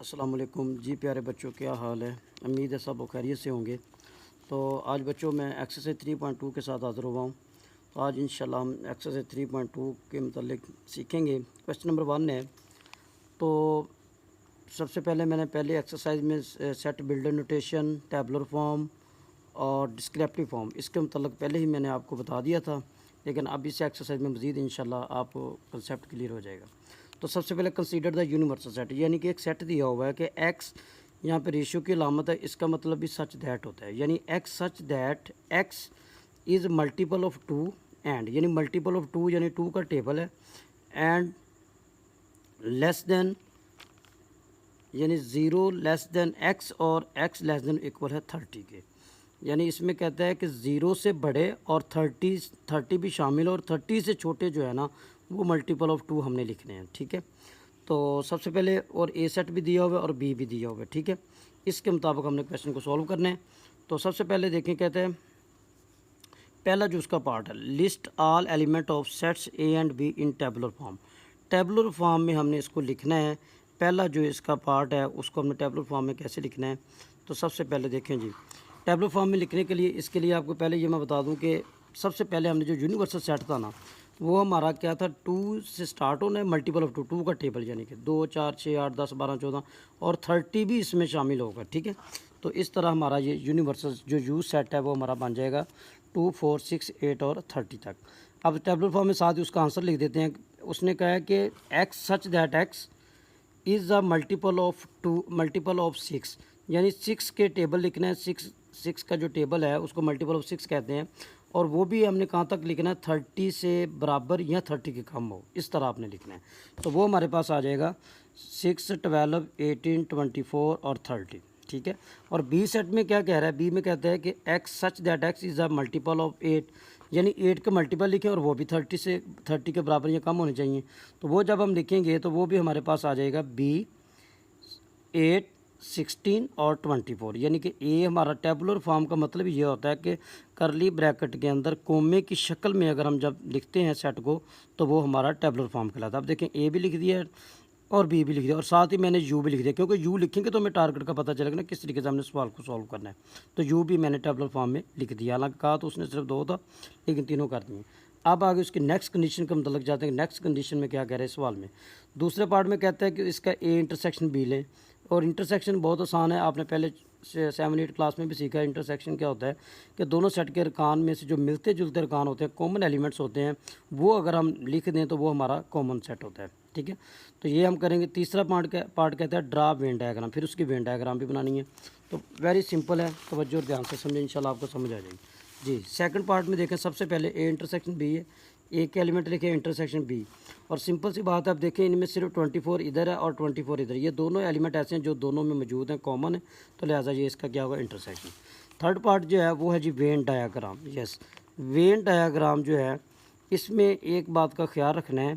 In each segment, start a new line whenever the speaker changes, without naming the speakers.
अस्सलाम वालेकुम जी प्यारे बच्चों, क्या हाल है। उम्मीद है सब खैरियत से होंगे। तो आज बच्चों मैं एक्सरसाइज 3.2 के साथ हाज़िर हुआ हूँ। तो आज इंशाल्लाह हम एक्सरसाइज 3.2 के मतलब सीखेंगे। क्वेश्चन नंबर 1 है। तो सबसे पहले मैंने पहले एक्सरसाइज में set builder notation, tabular form और डिस्क्रिप्टिव फॉर्म इसके मतलब पहले ही मैंने आपको बता दिया था, लेकिन अब इस एक्सरसाइज में मज़ीद इंशाल्लाह आपको कंसेप्ट क्लियर हो जाएगा। तो सबसे पहले कंसीडर द यूनिवर्सल सेट, यानी कि एक सेट दिया हुआ है कि एक्स यहाँ पे रेशियो की अलामत है, इसका मतलब भी सच दैट होता है, यानी x such that x is multiple of two and, यानी मल्टीपल ऑफ टू यानी टू का टेबल है, एंड लेस देन यानी ज़ीरो लेस देन एक्स और एक्स लेस देन इक्वल है 30 के। यानी इसमें कहता है कि ज़ीरो से बड़े और 30 भी शामिल और 30 से छोटे जो है ना वो मल्टीपल ऑफ टू हमने लिखने हैं। ठीक है, तो सबसे पहले और ए सेट भी दिया हुआ है और बी भी दिया हुआ है। ठीक है, इसके मुताबिक हमने क्वेश्चन को सॉल्व करना है। तो सबसे पहले देखें, कहते हैं पहला जो उसका पार्ट है, list all element of sets A and be in tabular form. Tabular form में हमने इसको लिखना है। पहला जो इसका पार्ट है उसको हमने टेबुलर फॉर्म में कैसे लिखना है। तो सबसे पहले देखें जी, टेबुलर फॉर्म में लिखने के लिए इसके लिए आपको पहले ये मैं बता दूं कि सबसे पहले हमने जो यूनिवर्सल सेट था ना वो हमारा क्या था, 2 से स्टार्ट होना है, मल्टीपल ऑफ टू, टू का टेबल यानी कि 2 4 6 8 10 12 14 और 30 भी इसमें शामिल होगा। ठीक है, तो इस तरह हमारा ये यूनिवर्सल जो यूज सेट है वो हमारा बन जाएगा 2 4 6 8 और 30 तक। अब टेबुलर फॉर्म में साथ ही उसका आंसर लिख देते हैं। उसने कहा है कि x such that x is a multiple of 6, यानी 6 के टेबल लिखना है। 6 का जो टेबल है उसको मल्टीपल ऑफ 6 कहते हैं, और वो भी हमने कहाँ तक लिखना है, 30 से बराबर या 30 के कम हो, इस तरह आपने लिखना है। तो वो हमारे पास आ जाएगा 6 12 18 24 और 30। ठीक है, और बी सेट में क्या कह रहा है, बी में कहता है कि x such that x is a multiple of 8, यानी 8 का मल्टीपल लिखें और वो भी 30 के बराबर या कम होने चाहिए। तो वो जब हम लिखेंगे तो वो भी हमारे पास आ जाएगा बी 8 16 और 24, यानी कि ए हमारा टेबुलर फॉर्म का मतलब ये होता है कि करली ब्रैकेट के अंदर कोमे की शक्ल में अगर हम जब लिखते हैं सेट को तो वो हमारा टेबुलर फॉर्म कहलाता है। अब देखें ए भी लिख दिया है और बी भी लिख दिया और साथ ही मैंने यू भी लिख दिया, क्योंकि यू लिखेंगे तो हमें टारगेट का पता चलेगा ना किस तरीके से हमने सवाल को सॉल्व करना है। तो यू भी मैंने टेबुलर फॉर्म में लिख दिया, हालांकि कहा तो उसने सिर्फ 2 था लेकिन तीनों कर दिए। अब आगे उसकी नेक्स्ट कंडीशन का मतलब जाते हैं। नेक्स्ट कंडीशन में क्या कह रहे हैं सवाल में, दूसरे पार्ट में कहता है कि इसका ए इंटरसेक्शन बी लें, और इंटरसेक्शन बहुत आसान है, आपने पहले 7 8 क्लास में भी सीखा है। इंटरसेक्शन क्या होता है कि दोनों सेट के अरकान में से जो मिलते जुलते अरकान होते हैं, कॉमन एलिमेंट्स होते हैं, वो अगर हम लिख दें तो वो हमारा कॉमन सेट होता है। ठीक है, तो ये हम करेंगे। तीसरा पार्ट कहता है ड्रा वेन डायग्राम, फिर उसकी वेन डायग्राम भी बनानी है। तो वेरी सिंपल है, तवज्जो और ध्यान से समझें, इंशाल्लाह आपको समझ आ जाएगी जी। सेकंड पार्ट में देखें, सबसे पहले ए इंटरसेक्शन बी है, ए के एलिमेंट लिखे इंटरसेक्शन बी, और सिंपल सी बात है, आप देखें इनमें सिर्फ 24 इधर है और 24 इधर, ये दोनों एलिमेंट ऐसे हैं जो दोनों में मौजूद हैं, कॉमन है, तो लिहाजा ये इसका क्या होगा, इंटरसेक्शन। थर्ड पार्ट जो है वो है जी Venn diagram. Yes, Venn diagram जो है इसमें एक बात का ख्याल रखना है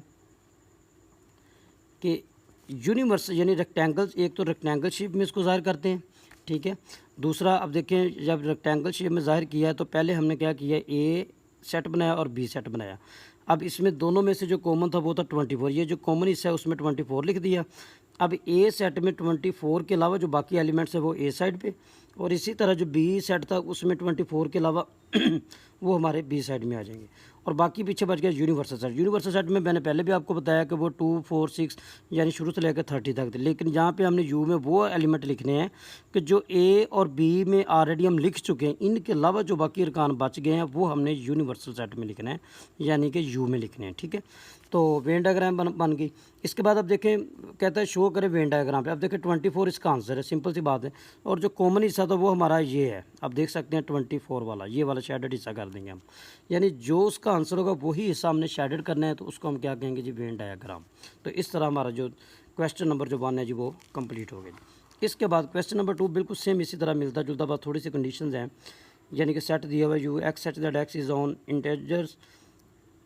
कि यूनिवर्सल यानी रेक्टेंगल्स, एक तो रेक्टेंगल शेप में इसको ज़ाहिर करते हैं। ठीक है, दूसरा अब देखें जब रेक्टेंगल शेप में ज़ाहिर किया है तो पहले हमने क्या किया, ए सेट बनाया और बी सेट बनाया। अब इसमें दोनों में से जो कॉमन था वो था 24, ये जो कॉमन हिस्सा है उसमें 24 लिख दिया। अब ए सेट में 24 के अलावा जो बाकी एलिमेंट्स है वो ए साइड पे, और इसी तरह जो बी सेट था उसमें 24 के अलावा वो हमारे बी साइड में आ जाएंगे, और बाकी पीछे बच गया यूनिवर्सल सेट। यूनिवर्सल सेट में मैंने पहले भी आपको बताया कि वो 2 4 6 यानी शुरू से लेकर 30 तक थे, लेकिन यहाँ पे हमने यू में वो एलिमेंट लिखने हैं कि जो ए और बी में ऑलरेडी हम लिख चुके हैं, इनके अलावा जो बाकी अरकान बच गए हैं वो हमने यूनिवर्सल सेट में लिखना है, यानी कि यू में लिखने हैं। ठीक है, तो वेन डायग्राम बन गई। इसके बाद अब देखें, कहता है शो करें वेन डायग्राम पे। अब देखें 24 इसका आंसर है, सिंपल सी बात है, और जो कॉमन हिस्सा था वो हमारा ये है, आप देख सकते हैं 24 वाला, ये वाला शेडेड हिस्सा कर देंगे हम, यानी जो उसका आंसर होगा वही हिस्सा हमने शेडेड करना है, तो उसको हम क्या कहेंगे जी, वेन डायग्राम। तो इस तरह हमारा जो क्वेश्चन नंबर जो 1 है जी वो कंप्लीट हो गया। इसके बाद क्वेश्चन नंबर 2 बिल्कुल सेम इसी तरह मिलता जुलता, बात थोड़ी सी कंडीशंस हैं, यानी कि सेट दिया हुआ you x set that x is on integers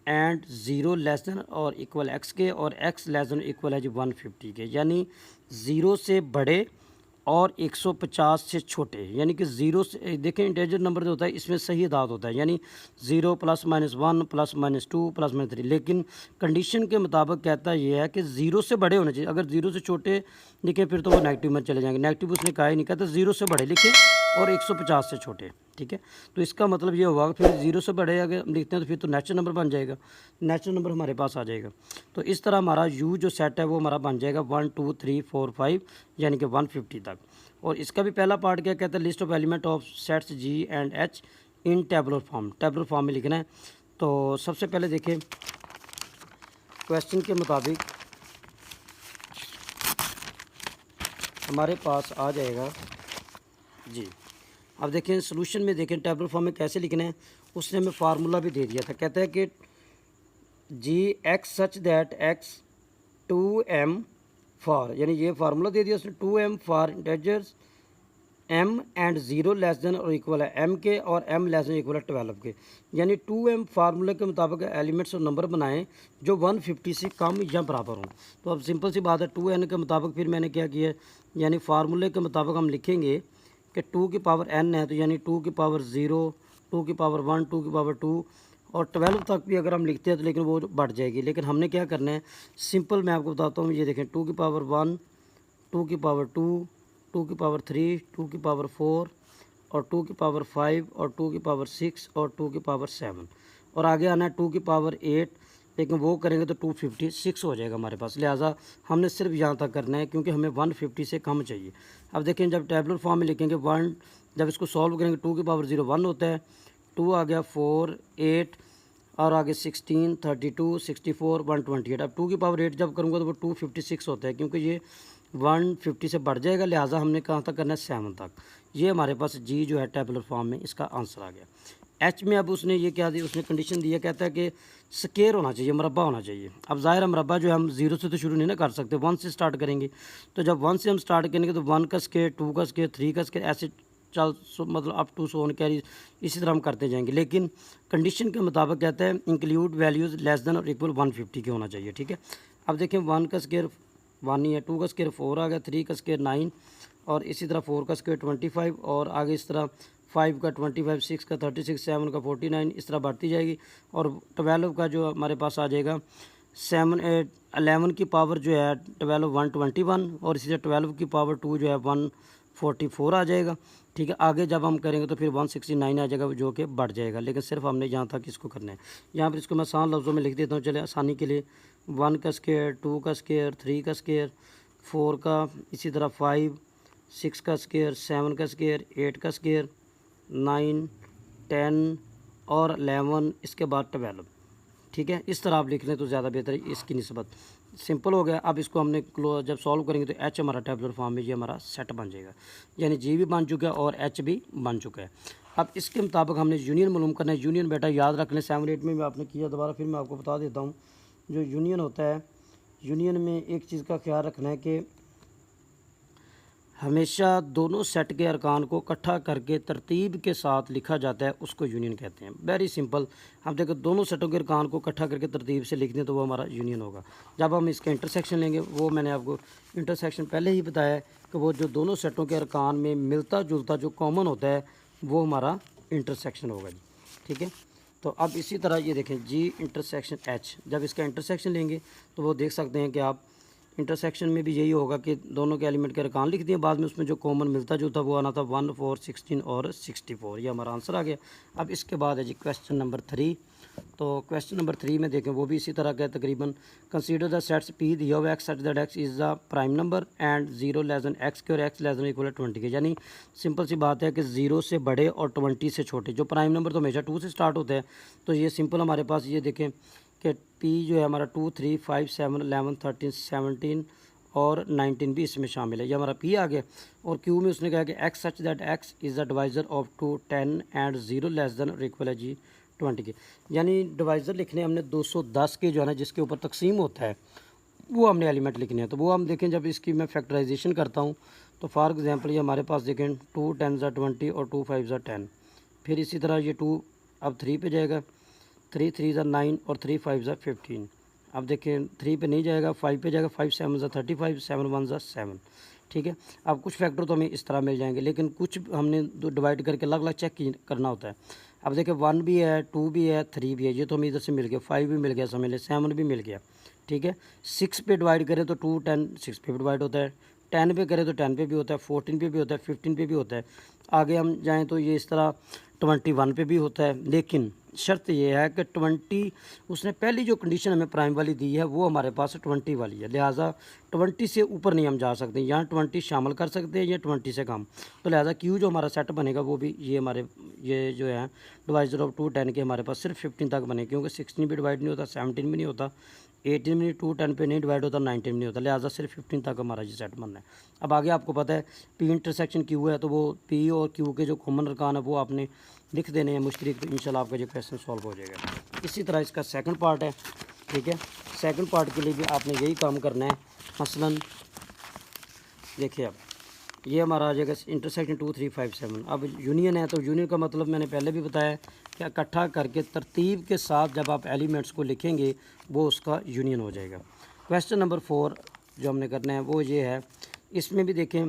and 0 less than और इक्वल एक्स के, और एक्स लेस देन इक्वल है जी 150 के, यानी 0 से बड़े और 150 से छोटे, यानी कि ज़ीरो से, देखें इंटीजर नंबर जो होता है इसमें सही अदाद होता है, यानी 0 +-1 +-2 +-3, लेकिन कंडीशन के मुताबिक कहता ये है कि ज़ीरो से बड़े होने चाहिए। अगर ज़ीरो से छोटे लिखें फिर तो वो नेगेटिव में चले जाएंगे, नेगेटिव उसने कहा ही नहीं, कहता ज़ीरो से बड़े लिखें और 150 से छोटे, ठीक है। तो इसका मतलब ये होगा फिर ज़ीरो से बड़े अगर हम लिखते हैं तो फिर तो नेचुरल नंबर बन जाएगा, नेचुरल नंबर हमारे पास आ जाएगा। तो इस तरह हमारा यू जो सेट है वो हमारा बन जाएगा 1 2 3 4 5 यानी कि 150 तक। और इसका भी पहला पार्ट क्या कहता है, list of element of sets G and H in tabular form, tabular form में लिखना है। तो सबसे पहले देखें क्वेश्चन के मुताबिक हमारे पास आ जाएगा जी। अब देखें सोल्यूशन में देखें टेबल फॉर्म में कैसे लिखना है, उसने हमें फार्मूला भी दे दिया था। कहता है कि जी X such that X 2m for, यानी ये फार्मूला दे दिया उसने 2m for integers m and 0 less than और इक्वल है m के और m लेस देन इक्वल है 12 के, यानी 2m फार्मूले के मुताबिक एलिमेंट्स और नंबर बनाएं जो 150 से कम या बराबर हों। तो अब सिंपल सी बात है 2n के मुताबिक फिर मैंने क्या किया, यानी फार्मूले के मुताबिक हम लिखेंगे कि 2 की पावर n है, तो यानी 2 की पावर 0, 2 की पावर 1, 2 की पावर 2 और 12 तक भी अगर हम लिखते हैं तो लेकिन वो बढ़ जाएगी। लेकिन हमने क्या करना है सिंपल, मैं आपको बताता हूँ, ये देखें 2 की पावर 1, 2 की पावर 2, 2 की पावर 3, 2 की पावर 4 और 2 की पावर 5 और 2 की पावर 6 और 2 की पावर 7 और आगे आना है 2 की पावर 8, लेकिन वो करेंगे तो 256 हो जाएगा हमारे पास। लिहाजा हमने सिर्फ यहाँ तक करना है क्योंकि हमें 150 से कम चाहिए। अब देखें जब टेबुलर फॉर्म में लिखेंगे 1, जब इसको सॉल्व करेंगे 2 की पावर 0 1 होता है, 2 आ गया 4 8 और आगे 16 32 64 128। अब 2 की पावर 8 जब करूँगा तो वो 256 होता है क्योंकि ये 150 से बढ़ जाएगा, लिहाजा हमने कहाँ तक करना है 7 तक। ये हमारे पास जी जो है टेबुलर फॉर्म में इसका आंसर आ गया। एच में अब उसने ये क्या दिया, उसने कंडीशन दिया, कहता है कि स्केयर होना चाहिए, मुरब्बा होना चाहिए। अब ज़ाहिर है मुरब्बा जो है हम 0 से तो शुरू नहीं ना कर सकते, 1 से स्टार्ट करेंगे। तो जब 1 से हम स्टार्ट करेंगे तो 1 का स्केयर, 2 का स्केयर, 3 का स्केयर, ऐसे मतलब up to so on carry, इसी तरह हम करते जाएंगे। लेकिन कंडीशन के मुताबिक कहता है इंक्लूड वैल्यूज़ लेस देन और इक्वल 150 के होना चाहिए, ठीक है। अब देखें 1 का स्केयर 1 ही है, 2 का स्केयर 4 आ गया, 3 का स्केयर 9 और इसी तरह 4 का स्केयर 25 और आगे इस तरह 5 का 25, 6 का 36, 7 का 49, इस तरह बढ़ती जाएगी। और 12 का जो हमारे पास आ जाएगा 11 की पावर जो है 12 121 और इसी तरह 12 की पावर 2 जो है 144 आ जाएगा, ठीक है। आगे जब हम करेंगे तो फिर 169 आ जाएगा जो कि बढ़ जाएगा, लेकिन सिर्फ हमने यहाँ तक इसको करना है। यहाँ पर इसको मैं आसान लफ्ज़ों में लिख देता हूँ, चले आसानी के लिए। 1 का स्केयर, 2 का स्केयर, 3 का स्केयर, 4 का, इसी तरह 5, 6 का स्केयर, 7 का स्केयर, 8 का स्केयर, 9 10 और 11, इसके बाद 12, ठीक है। इस तरह आप लिख लें तो ज़्यादा बेहतर है, इसकी निस्बत सिंपल हो गया। अब इसको हमने जब सॉल्व करेंगे तो एच हमारा टेबुलर फॉर्म में ये हमारा सेट बन जाएगा, यानी जी भी बन चुका है और एच भी बन चुका है। अब इसके मुताबिक हमने यूनियन मालूम करना है। यूनियन बेटा याद रख लें 7 8 में भी आपने किया, दोबारा फिर मैं आपको बता देता हूँ। जो यूनियन होता है, यूनियन में एक चीज़ का ख्याल रखना है कि हमेशा दोनों सेट के अरकान को इकट्ठा करके तरतीब के साथ लिखा जाता है, उसको यूनियन कहते हैं। वेरी सिंपल, हम देखो दोनों सेटों के अरकान को इकट्ठा करके तरतीब से लिख दें तो वो हमारा यूनियन होगा। जब हम इसका इंटरसेक्शन लेंगे, वो मैंने आपको इंटरसेक्शन पहले ही बताया है कि वो जो दोनों सेटों के अरकान में मिलता जुलता जो कॉमन होता है वो हमारा इंटरसेक्शन होगा जी, ठीक है। तो अब इसी तरह ये देखें जी इंटरसेक्शन एच, जब इसका इंटरसेक्शन लेंगे तो वो देख सकते हैं कि आप इंटरसेक्शन में भी यही होगा कि दोनों के एलिमेंट के अरकान लिख दिए, बाद में उसमें जो कॉमन मिलता जो था वो आना था 1 4 16 और 64, ये हमारा आंसर आ गया। अब इसके बाद है जी क्वेश्चन नंबर 3। तो क्वेश्चन नंबर 3 में देखें वो भी इसी तरह का है तकरीबन। Consider the sets P the of x such that x is the prime number and 0 less than x के और एक्स लेस देन इक्वल 20 के, यानी सिंपल सी बात है कि 0 से बड़े और 20 से छोटे। जो प्राइम नंबर तो हमेशा 2 से स्टार्ट होता है, तो ये सिंपल हमारे पास ये देखें कि पी जो है हमारा 2 3 5 7 11 13 17 और 19 भी इसमें शामिल है, ये हमारा पी आ गया। और क्यू में उसने कहा कि x such that x is the divisor of 2 10 and 0 less than और इक्वल है जी 20 के, यानी डिवाइज़र लिखने हमने 210 के जो है ना जिसके ऊपर तकसीम होता है वो हमने एलिमेंट लिखने हैं। तो वो हम देखें जब इसकी मैं फैक्टराइजेशन करता हूँ तो फॉर एग्जांपल ये हमारे पास देखें 2 10 20 और 2 5 10, फिर इसी तरह ये 2 अब 3 पे जाएगा, 3 3 9 और 3 5 15। अब देखें 3 पे नहीं जाएगा, 5 पे जाएगा, 5 7 35, 7 1 7, ठीक है। अब कुछ फैक्टर तो हमें इस तरह मिल जाएंगे, लेकिन कुछ हमने डिवाइड करके अलग अलग चेक करना होता है। अब देखिए 1 भी है, 2 भी है, 3 भी है, ये तो हमें इधर से मिल गया, 5 भी मिल गया, समझ लें 7 भी मिल गया, ठीक है। 6 पे डिवाइड करें तो 2 10 6 पे भी डिवाइड होता है, 10 पे करें तो 10 पे भी होता है, 14 पे भी होता है, 15 पे भी होता है। आगे हम जाएँ तो ये इस तरह 21 पे भी होता है, लेकिन शर्त ये है कि 20 उसने पहली जो कंडीशन हमें प्राइम वाली दी है वो हमारे पास 20 वाली है, लिहाजा 20 से ऊपर नहीं हम जा सकते, यहाँ 20 शामिल कर सकते हैं या 20 से कम। तो लिहाजा क्यू जो हमारा सेट बनेगा वो भी ये हमारे ये जो है डिवाइजर ऑफ 2 10 के हमारे पास सिर्फ 15 तक बने, क्योंकि 16 भी डिवाइड नहीं होता, 17 भी नहीं होता, 18 भी 2 10 पे नहीं डिवाइड होता, 19 भी नहीं होता, लिहाजा सिर्फ 15 तक हमारा ये सेट बनना है। अब आगे आपको पता है पी इंटरसेक्शन क्यू है, तो वो पी और क्यू के जो कॉमन अरकान है वो आपने लिख देने हैं मुश्तरक, तो इंशाल्लाह आपका जो क्वेश्चन सॉल्व हो जाएगा। इसी तरह इसका सेकंड पार्ट है, ठीक है। सेकंड पार्ट के लिए भी आपने यही काम करना है। मसलन देखिए अब ये हमारा आ जाएगा इंटरसेक्शन 2 3 5 7। अब यूनियन है, तो यूनियन का मतलब मैंने पहले भी बताया कि इकट्ठा करके तरतीब के साथ जब आप एलिमेंट्स को लिखेंगे वो उसका यूनियन हो जाएगा। क्वेश्चन नंबर 4 जो हमने करना है वो ये है, इसमें भी देखें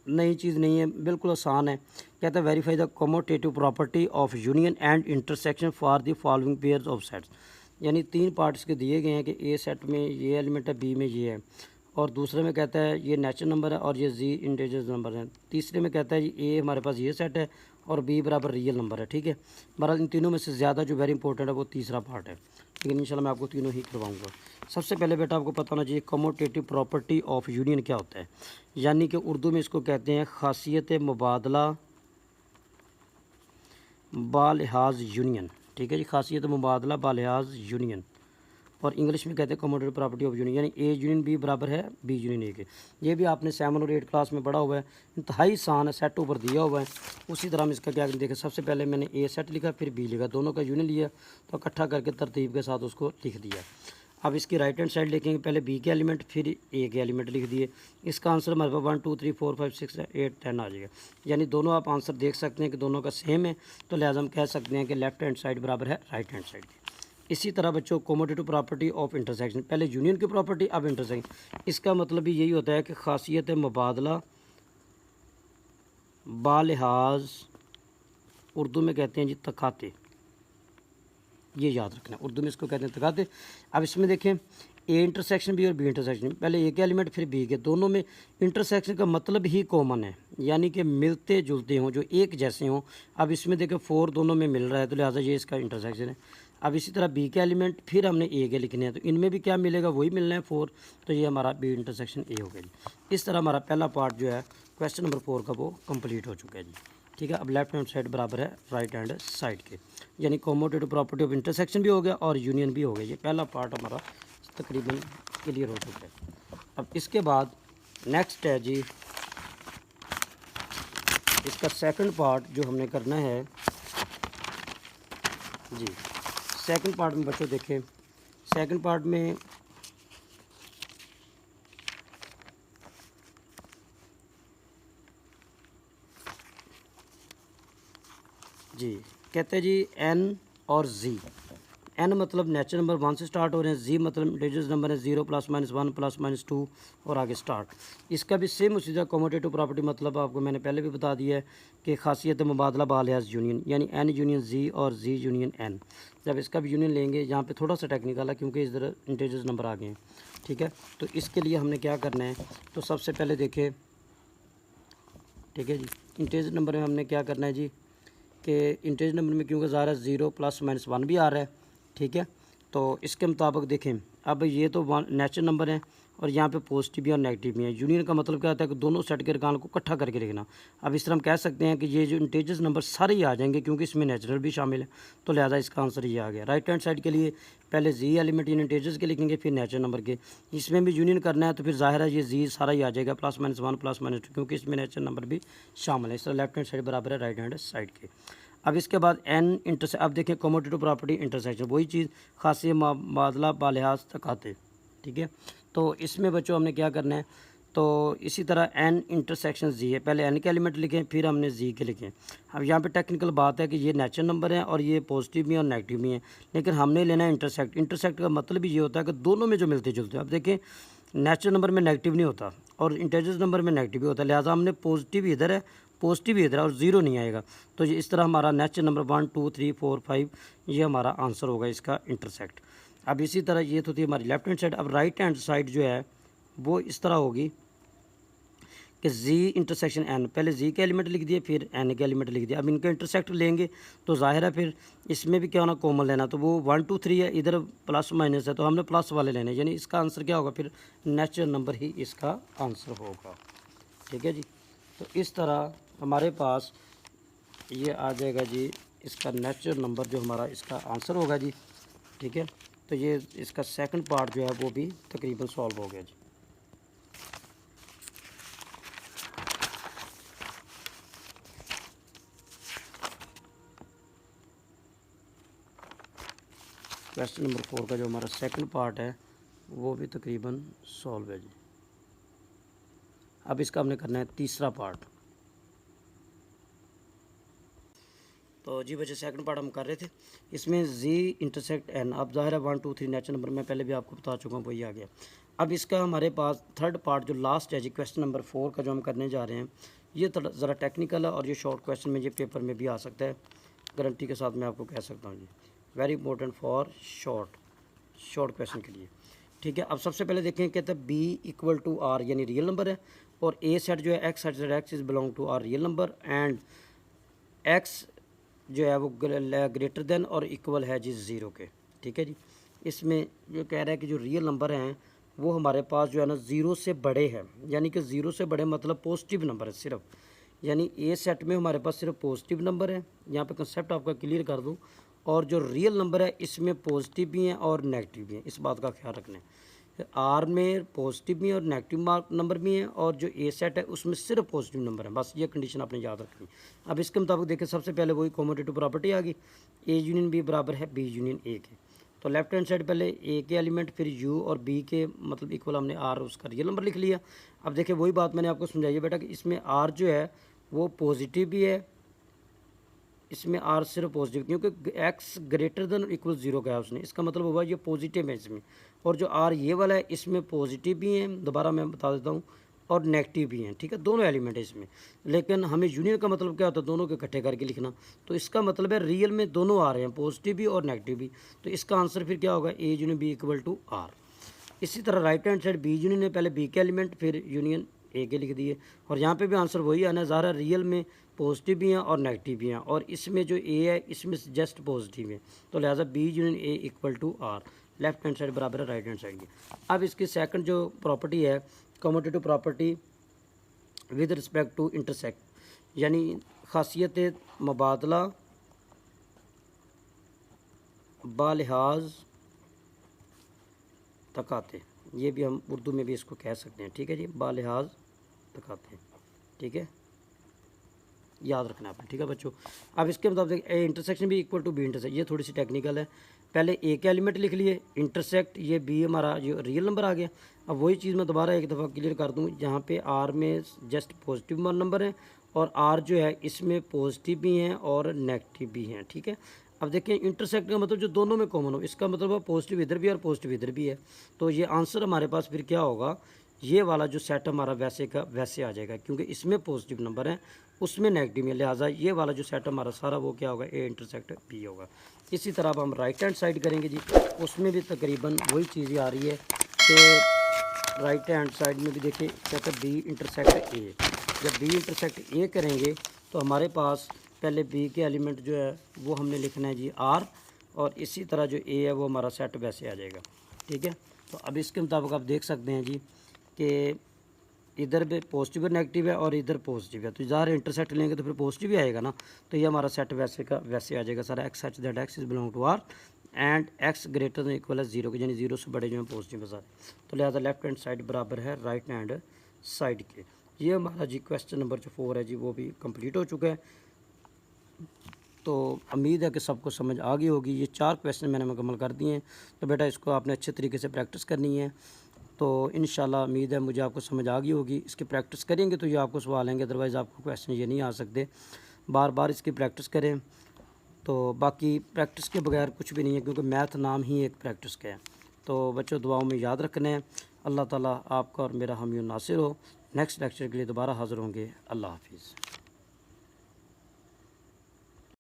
नई चीज़ नहीं है, बिल्कुल आसान है। कहता है verify the commutative property of union and intersection for the following pairs of sets. यानी 3 पार्ट्स के दिए गए हैं कि ए सेट में ये एलिमेंट है, बी में ये है, और दूसरे में कहता है ये नेचुरल नंबर है और ये जी इंटीजर नंबर है। तीसरे में कहता है जी ए हमारे पास ये सेट है और बी बराबर रियल नंबर है, ठीक है। बहरहाल इन तीनों में से ज़्यादा जो वेरी इंपॉर्टेंट है वो तीसरा पार्ट है, लेकिन इंशाल्लाह मैं आपको तीनों ही करवाऊंगा। सबसे पहले बेटा आपको पता होना चाहिए कमोटेटिव प्रॉपर्टी ऑफ यूनियन क्या होता है, यानी कि उर्दू में इसको कहते हैं खासियत मुबादला बालिहाज यूनियन, ठीक है जी, खासियत मुबादला बालिहाज यूनियन, और इंग्लिश में कहते हैं कमोडेटिव प्रॉपर्टी ऑफ यूनियन, यानी ए यूनियन बी बराबर है बी यूनियन ए के। ये भी आपने 7 और 8 क्लास में पढ़ा हुआ है, इंतहाई आसान है, सेट ऊपर दिया हुआ है। उसी तरह हम इसका क्या देखें, सबसे पहले मैंने ए सेट लिखा, फिर बी लिखा, दोनों का यूनियन लिया, तो इकट्ठा करके तरतीब के साथ उसको लिख दिया। अब इसकी राइट हैंड साइड लिखेंगे, पहले बी के एलिमेंट फिर ए के एलिमेंट लिख दिए। इसका आंसर हमारे पास 1 2 3 4 5 6 8 10 आ जाएगा, यानी दोनों आप आंसर देख सकते हैं कि दोनों का सेम है, तो लिहाजा हम कह सकते हैं कि लेफ्ट हैंड साइड बराबर है राइट हैंड साइड के। इसी तरह बच्चों कमोटेटिव प्रॉपर्टी ऑफ इंटरसेक्शन, पहले यूनियन की प्रॉपर्टी अब इंटरसेक्शन, इसका मतलब भी यही होता है कि खासियत मुबादला बालिहाज, उर्दू में कहते हैं जी तकाते, ये याद रखना, उर्दू में इसको कहते हैं तकाते। अब इसमें देखें ए इंटरसेक्शन बी और बी इंटरसेक्शन, पहले ए के एलिमेंट फिर बी के, दोनों में इंटरसेक्शन का मतलब ही कॉमन है, यानी कि मिलते जुलते हों, जो एक जैसे हों। अब इसमें देखें 4 दोनों में मिल रहा है, तो लिहाजा ये इसका इंटरसेक्शन है। अब इसी तरह बी के एलिमेंट फिर हमने ए के लिखने हैं, तो इनमें भी क्या मिलेगा, वही मिलना है 4, तो ये हमारा बी इंटरसेक्शन ए हो गया जी। इस तरह हमारा पहला पार्ट जो है क्वेश्चन नंबर 4 का वो कंप्लीट हो चुका है जी, ठीक है। अब लेफ्ट हैंड साइड बराबर है राइट हैंड साइड के, यानी कमोटेटिव प्रॉपर्टी ऑफ इंटरसेक्शन भी हो गया और यूनियन भी हो गया। ये पहला पार्ट हमारा तकरीबन क्लियर हो चुका है। अब इसके बाद नेक्स्ट है जी इसका सेकंड पार्ट जो हमने करना है जी। सेकंड पार्ट में बच्चों देखें, सेकंड पार्ट में जी कहते हैं जी एन और जी। एन मतलब नेचुरल नंबर 1 से स्टार्ट हो रहे हैं, जी मतलब इंटीजर्स नंबर है 0 +- 1 +- 2 और आगे स्टार्ट। इसका भी सेम उसी तरह कमोटेटिव प्रॉपर्टी मतलब आपको मैंने पहले भी बता दिया है कि खासियत मुबादला बालिहाज यूनियन, यानी एन यूनियन जी और जी यूनियन एन। जब इसका भी यूनियन लेंगे, यहाँ पे थोड़ा सा टेक्निकल है क्योंकि इधर इंटीजर्स नंबर आ गए हैं, ठीक है। तो इसके लिए हमने क्या करना है, तो सबसे पहले देखें, ठीक है जी, इंटीजर नंबर में हमने क्या करना है जी कि इंटीजर नंबर में क्योंकि ज़ाहिर है 0 +- 1 भी आ रहा है, ठीक है। तो इसके मुताबिक देखें, अब ये तो नेचुरल नंबर है और यहाँ पे पॉजिटिव भी और नेगेटिव भी है। यूनियन का मतलब क्या होता है कि दोनों सेट के अरकान को इकट्ठा करके लिखना। अब इस तरह हम कह सकते हैं कि ये जो इंटीजर्स नंबर सारे ही आ जाएंगे क्योंकि इसमें नेचुरल भी शामिल है, तो लिहाजा इसका आंसर ये आ गया। राइट हैंड साइड के लिए पहले जी एलिमेंट यानी इंटीजर्स के लिखेंगे, फिर नेचुरल नंबर के। इसमें भी यूनियन करना है तो फिर ज़ाहिर है ये जी सारा ही आ जाएगा, +- 1 +- 2, क्योंकि इसमें नेचुरल नंबर भी शामिल है। इस तरह लेफ्ट हैंड साइड बराबर है राइट हैंड साइड के। अब इसके बाद एन इंटरसे, अब देखें कमोटेटिव प्रॉपर्टी इंटरसेक्शन, वही चीज़ खासी मुबादला बालिहाज तकाते, ठीक है। तो इसमें बच्चों हमने क्या करना है, तो इसी तरह एन इंटरसेक्शन जी है, पहले एन के एलिमेंट लिखें फिर हमने जी के लिखें। अब यहाँ पे टेक्निकल बात है कि ये नेचुरल नंबर है और ये पॉजिटिव भी है और नेगेटिव भी है, लेकिन हमने लेना है इंटरसेक्ट। इंटरसेक्ट का मतलब भी ये होता है कि दोनों में जो मिलते जुलते हैं। अब देखें नेचुरल नंबर में नेगेटिव नहीं होता और इंटीजर नंबर में नेगेटिव भी होता है, लिहाजा हमने पॉजिटिव इधर है, पॉजिटिव इधर है और ज़ीरो नहीं आएगा। तो ये इस तरह हमारा नेचुरल नंबर 1 2 3 4 5 ये हमारा आंसर होगा इसका इंटरसेक्ट। अब इसी तरह ये तो थी हमारी लेफ्ट हैंड साइड। अब राइट हैंड साइड जो है वो इस तरह होगी कि z इंटरसेक्शन n, पहले z के एलिमेंट लिख दिए फिर n के एलिमेंट लिख दिए। अब इनका इंटरसेक्ट लेंगे तो जाहिर है फिर इसमें भी क्या होना, कॉमन लेना। तो वो 1 2 3 है, इधर प्लस माइनस है तो हमने प्लस वाले लेने, यानी इसका आंसर क्या होगा, फिर नेचुरल नंबर ही इसका आंसर होगा। ठीक है जी। तो इस तरह हमारे पास ये आ जाएगा जी इसका नेचुरल नंबर जो हमारा इसका आंसर होगा जी। ठीक है, तो ये इसका सेकंड पार्ट जो है वो भी तकरीबन सॉल्व हो गया जी। क्वेश्चन नंबर 4 का जो हमारा सेकंड पार्ट है वो भी तकरीबन सॉल्व है जी। अब इसका हमने करना है तीसरा पार्ट। तो जी बच्चे सेकंड पार्ट हम कर रहे थे, इसमें z इंटरसेक्ट n। अब ज़ाहिर है 1 2 3 नेचुरल नंबर मैं पहले भी आपको बता चुका हूँ, वही आ गया। अब इसका हमारे पास थर्ड पार्ट जो लास्ट है जी, क्वेश्चन नंबर 4 का जो हम करने जा रहे हैं, ये थोड़ा ज़रा टेक्निकल है और ये शॉर्ट क्वेश्चन में, ये पेपर में भी आ सकता है, गारंटी के साथ मैं आपको कह सकता हूँ जी। Very important for short question के लिए। ठीक है, अब सबसे पहले देखें, कहते हैं b इक्वल टू r यानी रियल नंबर है, और a सेट जो है x सेट से x is belong to r real number, and x जो है वो ग्रेटर देन और इक्वल है जी ज़ीरो के। ठीक है जी। इसमें जो कह रहा है कि जो रियल नंबर हैं वो हमारे पास जो है ना ज़ीरो से बड़े हैं, यानी कि ज़ीरो से बड़े मतलब पॉजिटिव नंबर है सिर्फ, यानी ए सेट में हमारे पास सिर्फ पॉजिटिव नंबर है। यहाँ पे कंसेप्ट आपका क्लियर कर दूँ, और जो रियल नंबर है इसमें पॉजिटिव भी हैं और नेगेटिव भी हैं, इस बात का ख्याल रखना है। आर में पॉजिटिव भी है और नेगेटिव मार्क नंबर भी हैं, और जो ए सेट है उसमें सिर्फ पॉजिटिव नंबर है, बस ये कंडीशन आपने याद रखनी। अब इसके मुताबिक देखें, सबसे पहले वही कॉमोटेटिव प्रॉपर्टी आ गई, ए यूनियन बी बराबर है बी यूनियन ए के। तो लेफ्ट हैंड साइड पहले ए के एलिमेंट फिर यू और बी के मतलब इक्वल हमने आर उसका रियल नंबर लिख लिया। अब देखिए वही बात मैंने आपको समझाई है बेटा कि इसमें आर जो है वो पॉजिटिव भी है, इसमें आर सिर्फ पॉजिटिव, क्योंकि x greater than equal zero का है उसने, इसका मतलब हुआ ये पॉजिटिव है इसमें। और जो आर ये वाला है इसमें पॉजिटिव भी हैं, दोबारा मैं बता देता हूँ, और नेगेटिव भी हैं। ठीक है, दोनों एलिमेंट है इसमें, लेकिन हमें यूनियन का मतलब क्या होता है, दोनों के इकट्ठे करके लिखना। तो इसका मतलब है रियल में दोनों आ रहे हैं, पॉजिटिव भी और नेगेटिव भी। तो इसका आंसर फिर क्या होगा, A union B equal to R. इसी तरह right hand side B union है, पहले बी के एलिमेंट फिर यूनियन ए के लिख दिए, और यहाँ पे भी आंसर वही आना है। ज़ाहिर रियल में पॉजिटिव भी हैं और नेगेटिव भी हैं, और इसमें जो ए है इसमें जस्ट पॉजिटिव है, तो लिहाजा B union A equal to R. Left hand side बराबर है राइट हैंड साइड की। अब इसकी सेकंड जो प्रॉपर्टी है, commutative property with respect to intersect, यानी खासियत मुबादला बालिहाज तकाते, ये भी हम उर्दू में भी इसको कह सकते हैं। ठीक है जी, बालिहाज तकाते। ठीक है, याद रखना आपने। ठीक है बच्चों, अब इसके मुताबिक ए इंटरसेक्शन भी इक्वल टू बी इंटरसेक्ट, ये थोड़ी सी टेक्निकल है। पहले ए के एलिमेंट लिख लिए, इंटरसेक्ट ये बी हमारा जो रियल नंबर आ गया। अब वही चीज़ मैं दोबारा एक दफ़ा क्लियर कर दूँ, यहाँ पे आर में जस्ट पॉजिटिव नंबर है, और आर जो है इसमें पॉजिटिव भी हैं और नेगेटिव भी हैं। ठीक है, अब देखिए इंटरसेक्ट का मतलब जो दोनों में कॉमन हो, इसका मतलब है पॉजिटिव इधर भी है और पॉजिटिव इधर भी है। तो ये आंसर हमारे पास फिर क्या होगा, ये वाला जो सेट हमारा वैसे का वैसे आ जाएगा, क्योंकि इसमें पॉजिटिव नंबर है उसमें नेगेटिव है, लिहाजा ये वाला जो सेट हमारा सारा वो क्या होगा, ए इंटरसेक्ट बी होगा। इसी तरह अब हम राइट हैंड साइड करेंगे जी, उसमें भी तकरीबन वही चीज़ें आ रही है कि राइट हैंड साइड में भी देखिए कहते हैं बी इंटरसेक्ट ए। जब बी इंटरसेक्ट ए करेंगे तो हमारे पास पहले बी के एलिमेंट जो है वो हमने लिखना है जी आर, और इसी तरह जो ए है वो हमारा सेट वैसे आ जाएगा। ठीक है, तो अब इसके मुताबिक आप देख सकते हैं जी कि इधर भी पॉजिटिव और नेगेटिव है और इधर पॉजिटिव है, तो ज़ाहिर इंटरसेक्ट लेंगे तो फिर पॉजिटिव ही आएगा ना। तो ये हमारा सेट वैसे का वैसे आ जाएगा सारा, x such that x is belong to R and x greater than equal है ज़ीरो के, यानी ज़ीरो से बड़े जो है पॉजिटिव है सारे। तो लिहाजा लेफ्ट हैंड साइड बराबर है राइट हैंड साइड के। ये हमारा जी क्वेश्चन नंबर जो 4 है जी वो भी कंप्लीट हो चुका है। तो उम्मीद है कि सबको समझ आ गई होगी। ये 4 क्वेश्चन मैंने मुकम्मल कर दिए हैं, तो बेटा इसको आपने अच्छे तरीके से प्रैक्टिस करनी है। तो इंशाल्लाह उम्मीद है मुझे आपको समझ आ गई होगी। इसकी प्रैक्टिस करेंगे तो ये आपको सवाल आएंगे, अदरवाइज़ आपको क्वेश्चन ये नहीं आ सकते। बार बार इसकी प्रैक्टिस करें, तो बाकी प्रैक्टिस के बगैर कुछ भी नहीं है, क्योंकि मैथ नाम ही एक प्रैक्टिस का है। तो बच्चों दुआओं में याद रखना है। अल्लाह ताला आपका और मेरा हामी नासिर हो। नेक्स्ट लेक्चर के लिए दोबारा हाज़िर होंगे। अल्लाह हाफिज़।